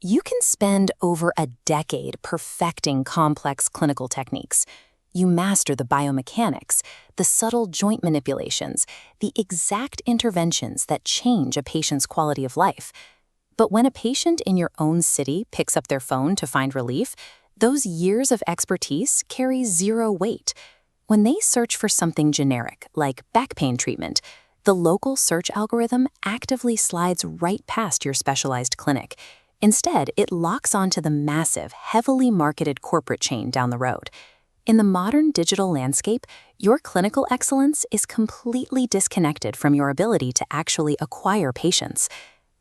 You can spend over a decade perfecting complex clinical techniques. You master the biomechanics, the subtle joint manipulations, the exact interventions that change a patient's quality of life. But when a patient in your own city picks up their phone to find relief, those years of expertise carry zero weight. When they search for something generic, like back pain treatment, the local search algorithm actively slides right past your specialized clinic. Instead, it locks onto the massive, heavily marketed corporate chain down the road. In the modern digital landscape, your clinical excellence is completely disconnected from your ability to actually acquire patients.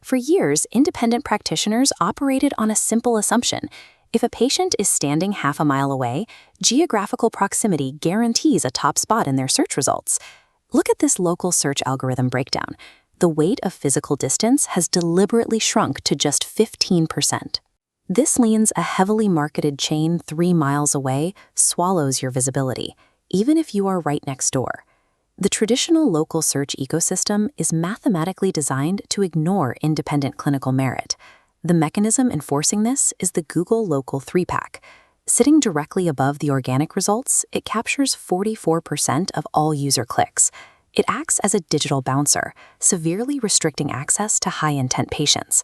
For years, independent practitioners operated on a simple assumption. If a patient is standing half a mile away, geographical proximity guarantees a top spot in their search results. Look at this local search algorithm breakdown. The weight of physical distance has deliberately shrunk to just 15%. This means a heavily marketed chain 3 miles away swallows your visibility, even if you are right next door. The traditional local search ecosystem is mathematically designed to ignore independent clinical merit. The mechanism enforcing this is the Google Local 3-pack. Sitting directly above the organic results, it captures 44% of all user clicks. It acts as a digital bouncer, severely restricting access to high-intent patients.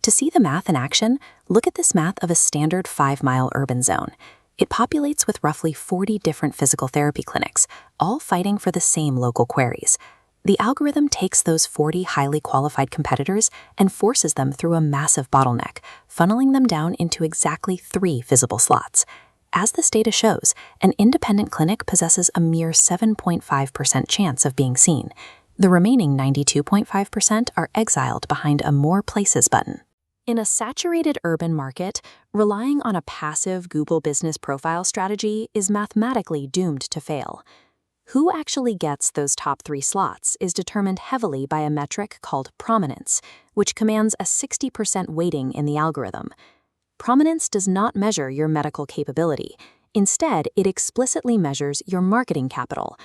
To see the math in action, look at this math of a standard 5-mile urban zone. It populates with roughly 40 different physical therapy clinics, all fighting for the same local queries. The algorithm takes those 40 highly qualified competitors and forces them through a massive bottleneck, funneling them down into exactly 3 visible slots. As this data shows, an independent clinic possesses a mere 7.5% chance of being seen. The remaining 92.5% are exiled behind a More Places button. In a saturated urban market, relying on a passive Google business profile strategy is mathematically doomed to fail. Who actually gets those top 3 slots is determined heavily by a metric called prominence, which commands a 60% weighting in the algorithm. Prominence does not measure your medical capability. Instead, it explicitly measures your marketing capital.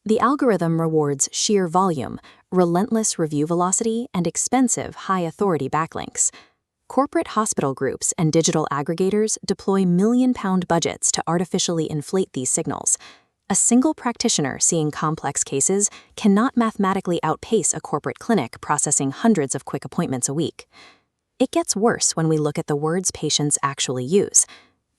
The algorithm rewards sheer volume, relentless review velocity, and expensive high-authority backlinks. Corporate hospital groups and digital aggregators deploy million-pound budgets to artificially inflate these signals. A single practitioner seeing complex cases cannot mathematically outpace a corporate clinic processing hundreds of quick appointments a week. It gets worse when we look at the words patients actually use.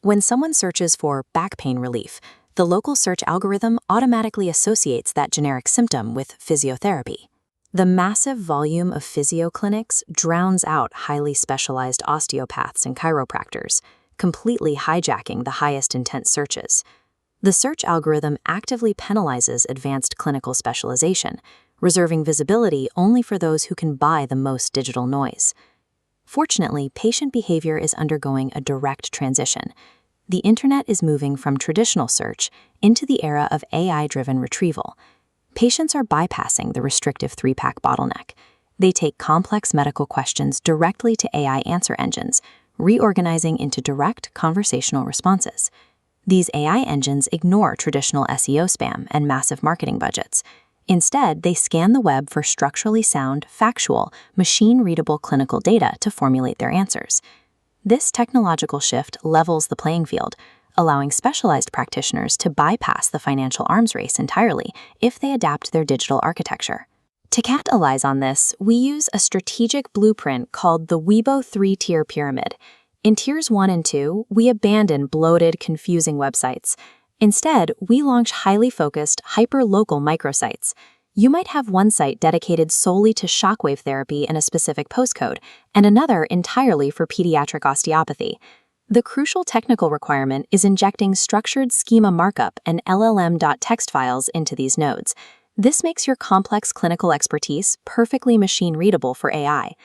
When someone searches for back pain relief, the local search algorithm automatically associates that generic symptom with physiotherapy. The massive volume of physio clinics drowns out highly specialized osteopaths and chiropractors, completely hijacking the highest intent searches. The search algorithm actively penalizes advanced clinical specialization, reserving visibility only for those who can buy the most digital noise. Fortunately, patient behavior is undergoing a direct transition. The internet is moving from traditional search into the era of AI-driven retrieval. Patients are bypassing the restrictive 3-pack bottleneck. They take complex medical questions directly to AI answer engines, reorganizing into direct conversational responses. These AI engines ignore traditional SEO spam and massive marketing budgets. Instead, they scan the web for structurally sound, factual, machine-readable clinical data to formulate their answers. This technological shift levels the playing field, allowing specialized practitioners to bypass the financial arms race entirely if they adapt their digital architecture. To capitalize on this, we use a strategic blueprint called the Weibo 3-tier pyramid. In tiers 1 and 2, we abandon bloated, confusing websites. Instead, we launch highly focused, hyper-local microsites. You might have one site dedicated solely to shockwave therapy in a specific postcode, and another entirely for pediatric osteopathy. The crucial technical requirement is injecting structured schema markup and LLM.txt files into these nodes. This makes your complex clinical expertise perfectly machine-readable for AI.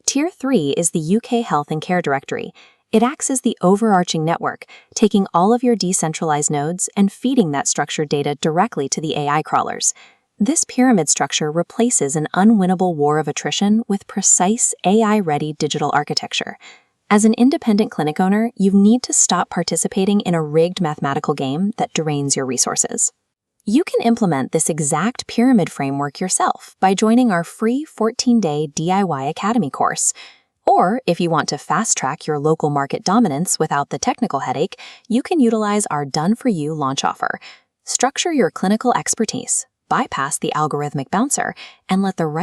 Tier 3 is the UK Health and Care Directory. It acts as the overarching network, taking all of your decentralized nodes and feeding that structured data directly to the AI crawlers. This pyramid structure replaces an unwinnable war of attrition with precise AI-ready digital architecture. As an independent clinic owner, you need to stop participating in a rigged mathematical game that drains your resources. You can implement this exact pyramid framework yourself by joining our free 14-day DIY Academy course. Or, if you want to fast-track your local market dominance without the technical headache, you can utilize our done-for-you launch offer. Structure your clinical expertise, bypass the algorithmic bouncer, and let the right